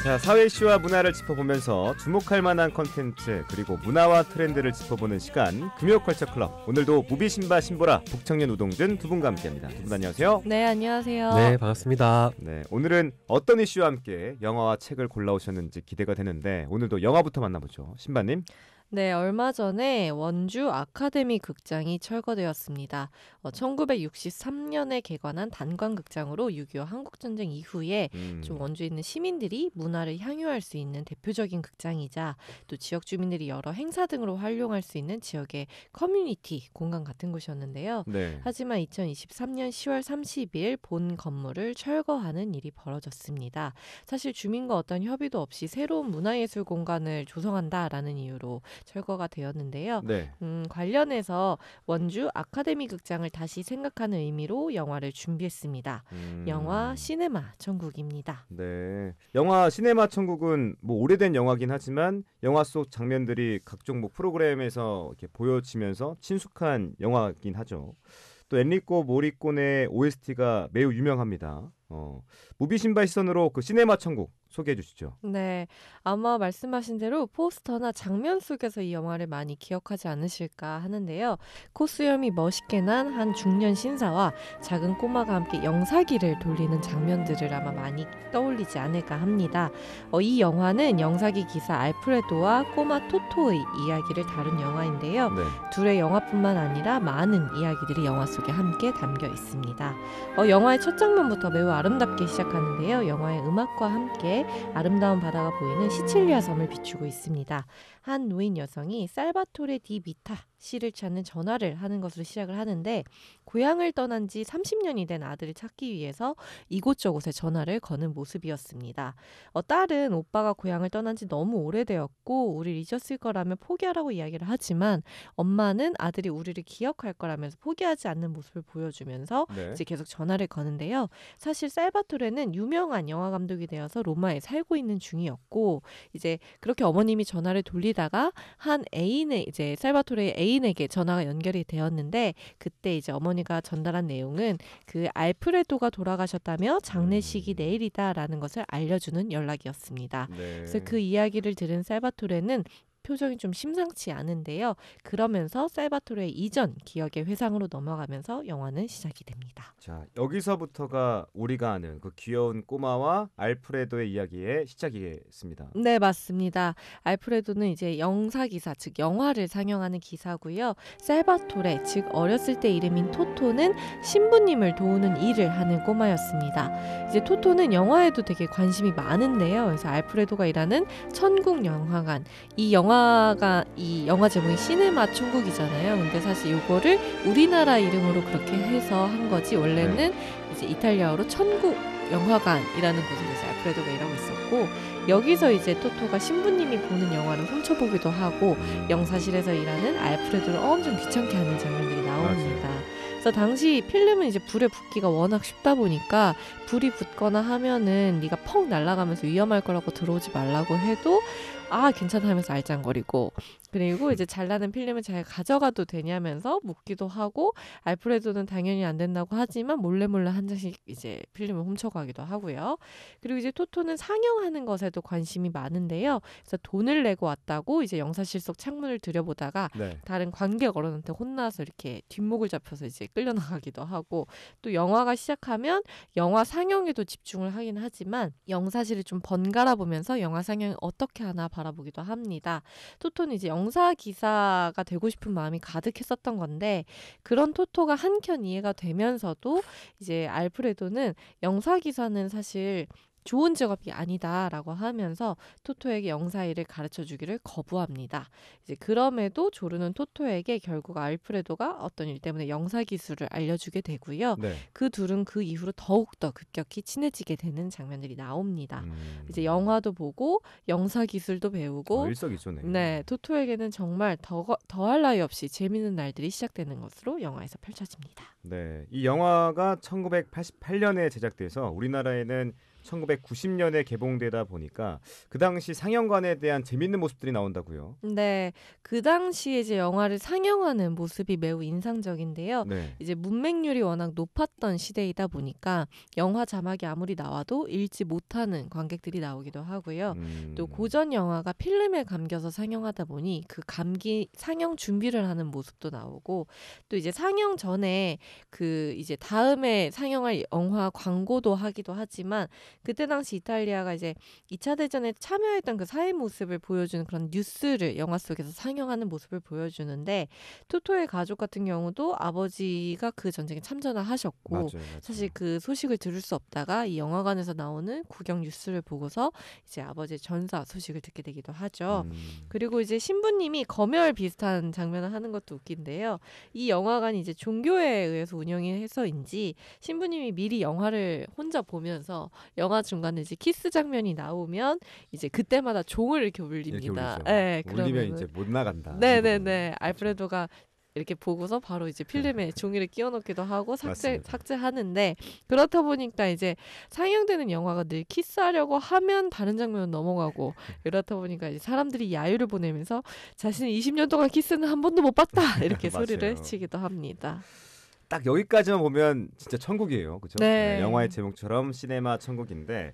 자, 사회 이슈와 문화를 짚어보면서 주목할 만한 컨텐츠 그리고 문화와 트렌드를 짚어보는 시간 금요컬처클럽. 오늘도 무비 신바 신보라 북청년 우동준 두 분과 함께합니다. 두 분 안녕하세요. 네, 안녕하세요. 네, 반갑습니다. 네, 오늘은 어떤 이슈와 함께 영화와 책을 골라오셨는지 기대가 되는데 오늘도 영화부터 만나보죠. 신바님. 네, 얼마 전에 원주 아카데미 극장이 철거되었습니다. 1963년에 개관한 단관극장으로 6.25 한국전쟁 이후에 좀 원주에 있는 시민들이 문화를 향유할 수 있는 대표적인 극장이자 또 지역 주민들이 여러 행사 등으로 활용할 수 있는 지역의 커뮤니티 공간 같은 곳이었는데요. 네. 하지만 2023년 10월 30일 본 건물을 철거하는 일이 벌어졌습니다. 사실 주민과 어떤 협의도 없이 새로운 문화예술 공간을 조성한다라는 이유로 철거가 되었는데요. 네. 관련해서 원주 아카데미 극장을 다시 생각하는 의미로 영화를 준비했습니다. 영화 시네마 천국입니다. 네. 영화 시네마 천국은 뭐 오래된 영화긴 하지만 영화 속 장면들이 각종 뭐 프로그램에서 이렇게 보여지면서 친숙한 영화긴 하죠. 또 엔리코 모리꼬네 OST가 매우 유명합니다. 무비 신바 시선으로 그 시네마 천국 소개해 주시죠. 네, 아마 말씀하신 대로 포스터나 장면 속에서 이 영화를 많이 기억하지 않으실까 하는데요. 코수염이 멋있게 난 한 중년 신사와 작은 꼬마가 함께 영사기를 돌리는 장면들을 아마 많이 떠올리지 않을까 합니다. 이 영화는 영사기 기사 알프레도와 꼬마 토토의 이야기를 다룬 영화인데요. 네. 둘의 영화뿐만 아니라 많은 이야기들이 영화 속에 함께 담겨 있습니다. 영화의 첫 장면부터 매우 아름답게 시작하는데요. 영화의 음악과 함께 아름다운 바다가 보이는 시칠리아 섬을 비추고 있습니다. 한 노인 여성이 살바토레 디 비타 씨를 찾는 전화를 하는 것으로 시작을 하는데 고향을 떠난 지 30년이 된 아들을 찾기 위해서 이곳저곳에 전화를 거는 모습이었습니다. 딸은 오빠가 고향을 떠난 지 너무 오래되었고 우리를 잊었을 거라며 포기하라고 이야기를 하지만 엄마는 아들이 우리를 기억할 거라면서 포기하지 않는 모습을 보여주면서 네. 이제 계속 전화를 거는데요. 사실 살바토레는 유명한 영화 감독이 되어서 로마에 살고 있는 중이었고 이제 그렇게 어머님이 전화를 돌리다가 한 애인의 이제 살바토레의 애인에게 전화가 연결이 되었는데 그때 이제 어머니가 전달한 내용은 그 알프레도가 돌아가셨다며 장례식이 내일이다라는 것을 알려주는 연락이었습니다. 네. 그래서 그 이야기를 들은 살바토레는 표정이 좀 심상치 않은데요. 그러면서 살바토레의 이전 기억의 회상으로 넘어가면서 영화는 시작이 됩니다. 자, 여기서부터가 우리가 아는 그 귀여운 꼬마와 알프레도의 이야기의 시작이겠습니다. 네, 맞습니다. 알프레도는 이제 영사기사, 즉 영화를 상영하는 기사고요. 살바토레, 즉 어렸을 때 이름인 토토는 신부님을 도우는 일을 하는 꼬마였습니다. 이제 토토는 영화에도 되게 관심이 많은데요. 그래서 알프레도가 일하는 천국영화관, 이 영화 제목이 시네마 천국이잖아요. 근데 사실 이거를 우리나라 이름으로 그렇게 해서 한 거지 원래는 이제 이탈리아어로 천국 영화관이라는 곳에서 이제 알프레도가 일하고 있었고 여기서 이제 토토가 신부님이 보는 영화를 훔쳐보기도 하고 영사실에서 일하는 알프레도를 엄청 귀찮게 하는 장면들이 나옵니다. 그래서 당시 필름은 이제 불에 붙기가 워낙 쉽다 보니까 불이 붙거나 하면은 네가 펑 날아가면서 위험할 거라고 들어오지 말라고 해도 괜찮다 하면서 알짱거리고 그리고 이제 잘나는 필름을 잘 가져가도 되냐면서 묻기도 하고 알프레도는 당연히 안 된다고 하지만 몰래 한 장씩 이제 필름을 훔쳐가기도 하고요. 그리고 이제 토토는 상영하는 것에도 관심이 많은데요. 그래서 돈을 내고 왔다고 이제 영사실 속 창문을 들여보다가 다른 관객 어른한테 혼나서 이렇게 뒷목을 잡혀서 이제 끌려나가기도 하고 또 영화가 시작하면 영화 상영에도 집중을 하긴 하지만 영사실을 좀 번갈아 보면서 영화 상영이 어떻게 하나 바라보기도 합니다. 토토는 이제 영사 기사가 되고 싶은 마음이 가득했었던 건데 그런 토토가 한켠 이해가 되면서도 이제 알프레도는 영사 기사는 사실 좋은 직업이 아니다라고 하면서 토토에게 영사 일을 가르쳐주기를 거부합니다. 이제 그럼에도 조르는 토토에게 결국 알프레도가 어떤 일 때문에 영사 기술을 알려주게 되고요. 그 둘은 그 이후로 더욱더 급격히 친해지게 되는 장면들이 나옵니다. 이제 영화도 보고 영사 기술도 배우고 일석이조네. 네, 토토에게는 정말 더할 나위 없이 재미있는 날들이 시작되는 것으로 영화에서 펼쳐집니다. 네, 이 영화가 1988년에 제작돼서 우리나라에는 1990년에 개봉되다 보니까 그 당시 상영관에 대한 재밌는 모습들이 나온다고요. 네, 그 당시에 이제 영화를 상영하는 모습이 매우 인상적인데요. 네. 이제 문맹률이 워낙 높았던 시대이다 보니까 영화 자막이 아무리 나와도 읽지 못하는 관객들이 나오기도 하고요. 또 고전 영화가 필름에 감겨서 상영하다 보니 그 감기 상영 준비를 하는 모습도 나오고, 또 이제 상영 전에 그 이제 다음에 상영할 영화 광고도 하기도 하지만, 그때 당시 이탈리아가 이제 2차 대전에 참여했던 그 사회 모습을 보여주는 그런 뉴스를 영화 속에서 상영하는 모습을 보여주는데, 토토의 가족 같은 경우도 아버지가 그 전쟁에 참전을 하셨고, 맞아요, 맞아요. 사실 그 소식을 들을 수 없다가 이 영화관에서 나오는 구경 뉴스를 보고서 이제 아버지의 전사 소식을 듣게 되기도 하죠. 그리고 이제 신부님이 검열 비슷한 장면을 하는 것도 웃긴데요. 이 영화관이 이제 종교에 의해서 운영이 해서인지 신부님이 미리 영화를 혼자 보면서 영화 중간에 이제 키스 장면이 나오면 이제 그때마다 종을 이렇게 울립니다. 이렇게 울리죠. 네, 울리면 이제 못 나간다. 네네네. 알프레도가 이렇게 보고서 바로 이제 필름에 종이를 끼워넣기도 하고 맞습니다. 삭제하는데, 그렇다 보니까 이제 상영되는 영화가 늘 키스하려고 하면 다른 장면은 넘어가고, 이렇다 보니까 이제 사람들이 야유를 보내면서 자신이 20년 동안 키스는 한 번도 못 봤다 이렇게 소리를 맞아요. 치기도 합니다. 딱 여기까지만 보면 진짜 천국이에요. 그죠? 네. 영화의 제목처럼 시네마 천국인데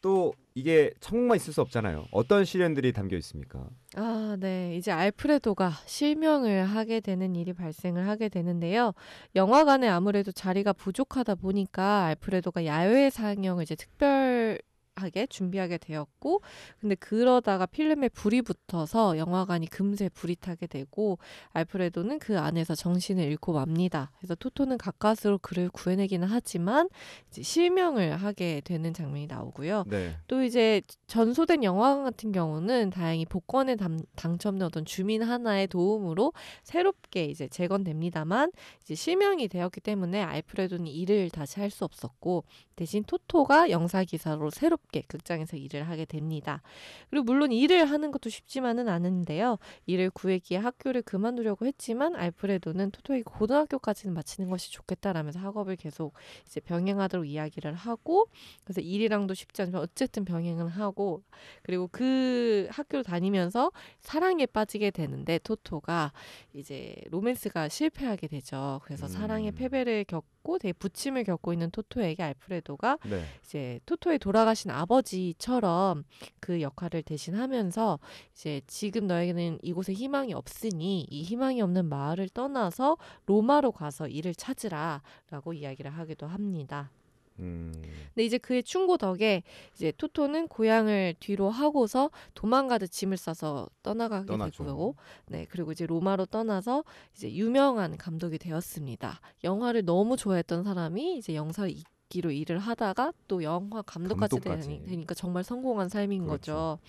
또 이게 천국만 있을 수 없잖아요. 어떤 시련들이 담겨 있습니까? 아, 네. 이제 알프레도가 실명을 하게 되는 일이 발생을 하게 되는데요. 영화관에 아무래도 자리가 부족하다 보니까 알프레도가 야외 상영을 이제 특별하게 준비하게 되었고, 근데 그러다가 필름에 불이 붙어서 영화관이 금세 불이 타게 되고, 알프레도는 그 안에서 정신을 잃고 맙니다. 그래서 토토는 가까스로 그를 구해내기는 하지만 이제 실명을 하게 되는 장면이 나오고요. 네. 또 이제 전소된 영화관 같은 경우는 다행히 복권에 당첨된 어떤 주민 하나의 도움으로 새롭게 이제 재건됩니다만, 이제 실명이 되었기 때문에 알프레도는 일을 다시 할 수 없었고, 대신 토토가 영사기사로 새롭게 극장에서 일을 하게 됩니다. 그리고 물론 일을 하는 것도 쉽지만은 않은데요. 일을 구했기에 학교를 그만두려고 했지만 알프레도는 토토에게 고등학교까지는 마치는 것이 좋겠다라면서 학업을 계속 이제 병행하도록 이야기를 하고, 그래서 일이랑도 쉽지 않지만 어쨌든 병행을 하고, 그리고 그 학교를 다니면서 사랑에 빠지게 되는데 토토가 이제 로맨스가 실패하게 되죠. 그래서 사랑의 패배를 겪고 되게 부침을 겪고 있는 토토에게 알프레도가 네. 이제 토토의 돌아가신 아버지처럼 그 역할을 대신하면서 이제 지금 너에게는 이곳에 희망이 없으니 이 희망이 없는 마을을 떠나서 로마로 가서 일을 찾으라라고 이야기를 하기도 합니다. 근데 이제 그의 충고 덕에 이제 토토는 고향을 뒤로 하고서 도망가듯 짐을 싸서 떠나가게 떠나죠. 되고요. 네, 그리고 이제 로마로 떠나서 이제 유명한 감독이 되었습니다. 영화를 너무 좋아했던 사람이 이제 영사 기로 일을 하다가 또 영화 감독까지 되니까 정말 성공한 삶인 그렇죠. 거죠.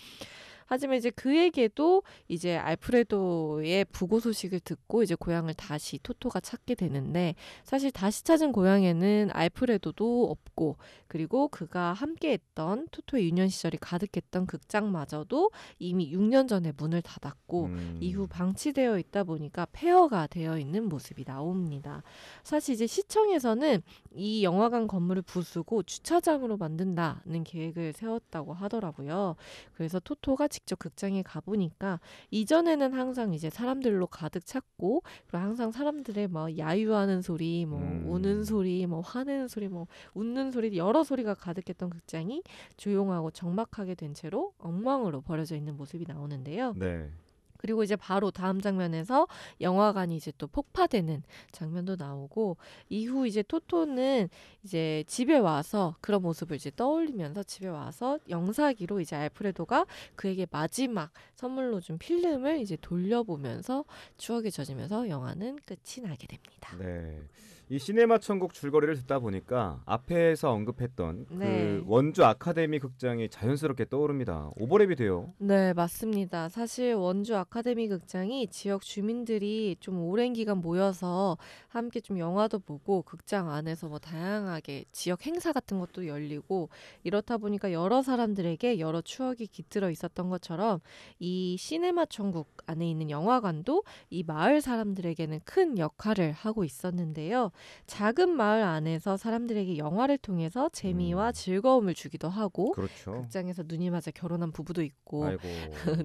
하지만 이제 그에게도 이제 알프레도의 부고 소식을 듣고 이제 고향을 다시 토토가 찾게 되는데, 사실 다시 찾은 고향에는 알프레도도 없고, 그리고 그가 함께했던 토토의 유년 시절이 가득했던 극장마저도 이미 6년 전에 문을 닫았고 이후 방치되어 있다 보니까 폐허가 되어 있는 모습이 나옵니다. 사실 이제 시청에서는 이 영화관 건물을 부수고 주차장으로 만든다는 계획을 세웠다고 하더라고요. 그래서 토토가 직접 극장에 가보니까 이전에는 항상 이제 사람들로 가득 찼고, 그리고 항상 사람들의 뭐 야유하는 소리, 뭐 우는 소리, 뭐 화내는 소리, 뭐 웃는 소리, 여러 소리가 가득했던 극장이 조용하고 적막하게 된 채로 엉망으로 버려져 있는 모습이 나오는데요. 네. 그리고 이제 바로 다음 장면에서 영화관이 이제 또 폭파되는 장면도 나오고, 이후 이제 토토는 이제 집에 와서 그런 모습을 이제 떠올리면서 집에 와서 영사기로 이제 알프레도가 그에게 마지막 선물로 준 필름을 이제 돌려보면서 추억에 젖으면서 영화는 끝이 나게 됩니다. 네. 이 시네마 천국 줄거리를 듣다 보니까 앞에서 언급했던 네. 그 원주 아카데미 극장이 자연스럽게 떠오릅니다. 오버랩이 돼요. 네, 맞습니다. 사실 원주 아카데미 극장이 지역 주민들이 좀 오랜 기간 모여서 함께 좀 영화도 보고 극장 안에서 뭐 다양하게 지역 행사 같은 것도 열리고, 이렇다 보니까 여러 사람들에게 여러 추억이 깃들어 있었던 것처럼 이 시네마 천국 안에 있는 영화관도 이 마을 사람들에게는 큰 역할을 하고 있었는데요. 작은 마을 안에서 사람들에게 영화를 통해서 재미와 즐거움을 주기도 하고 그렇죠. 극장에서 눈이 맞아 결혼한 부부도 있고 아이고.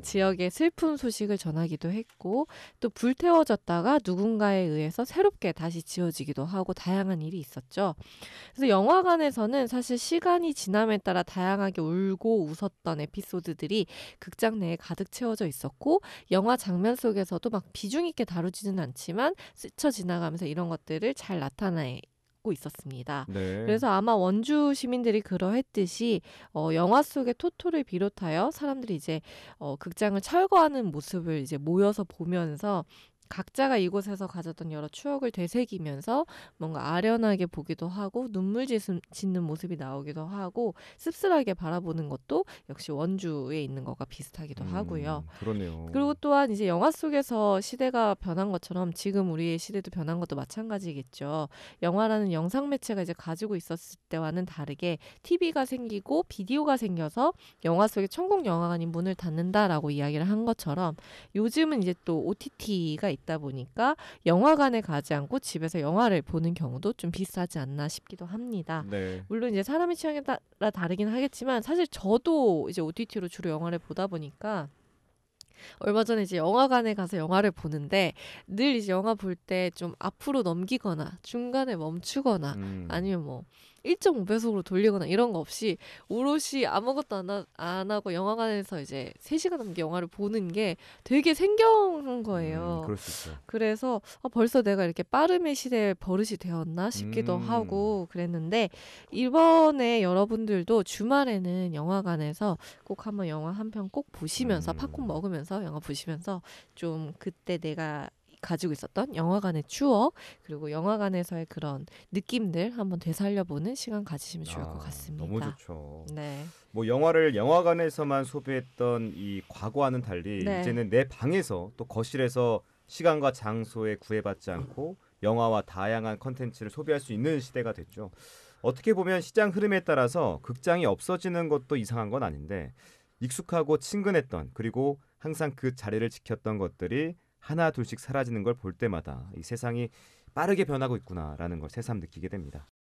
지역의 슬픈 소식을 전하기도 했고 또 불태워졌다가 누군가에 의해서 새롭게 다시 지어지기도 하고 다양한 일이 있었죠. 그래서 영화관에서는 사실 시간이 지남에 따라 다양하게 울고 웃었던 에피소드들이 극장 내에 가득 채워져 있었고 영화 장면 속에서도 막 비중 있게 다루지는 않지만 스쳐 지나가면서 이런 것들을 잘 나타내고 있었습니다. 네. 그래서 아마 원주 시민들이 그러했듯이 영화 속의 토토를 비롯하여 사람들이 이제 극장을 철거하는 모습을 이제 모여서 보면서 각자가 이곳에서 가졌던 여러 추억을 되새기면서 뭔가 아련하게 보기도 하고 눈물 짓는 모습이 나오기도 하고 씁쓸하게 바라보는 것도 역시 원주에 있는 것과 비슷하기도 하고요. 그러네요. 그리고 또한 이제 영화 속에서 시대가 변한 것처럼 지금 우리의 시대도 변한 것도 마찬가지겠죠. 영화라는 영상 매체가 이제 가지고 있었을 때와는 다르게 TV가 생기고 비디오가 생겨서 영화 속에 천국 영화관이 문을 닫는다라고 이야기를 한 것처럼 요즘은 이제 또 OTT가 있다 보니까 영화관에 가지 않고 집에서 영화를 보는 경우도 좀 비슷하지 않나 싶기도 합니다. 네. 물론 이제 사람의 취향에 따라 다르긴 하겠지만 사실 저도 이제 OTT로 주로 영화를 보다 보니까 얼마 전에 이제 영화관에 가서 영화를 보는데 늘 이제 영화 볼 때 좀 앞으로 넘기거나 중간에 멈추거나 아니면 뭐 1.5배속으로 돌리거나 이런 거 없이 오롯이 아무것도 안 하고 영화관에서 이제 3시간 넘게 영화를 보는 게 되게 생경한 거예요. 그럴 수 있죠. 그래서 벌써 내가 이렇게 빠름의 시대에 버릇이 되었나 싶기도 하고 그랬는데 이번에 여러분들도 주말에는 영화관에서 꼭 한번 영화 한 편 꼭 보시면서 팝콘 먹으면서 영화 보시면서 좀 그때 내가 가지고 있었던 영화관의 추억 그리고 영화관에서의 그런 느낌들 한번 되살려보는 시간 가지시면 좋을 것 같습니다. 너무 좋죠. 네. 뭐 영화를 영화관에서만 소비했던 이 과거와는 달리 네. 이제는 내 방에서 또 거실에서 시간과 장소에 구애받지 않고 영화와 다양한 컨텐츠를 소비할 수 있는 시대가 됐죠. 어떻게 보면 시장 흐름에 따라서 극장이 없어지는 것도 이상한 건 아닌데 익숙하고 친근했던 그리고 항상 그 자리를 지켰던 것들이 하나 둘씩 사라지는 걸 볼 때마다 이 세상이 빠르게 변하고 있구나라는 걸 새삼 느끼게 됩니다.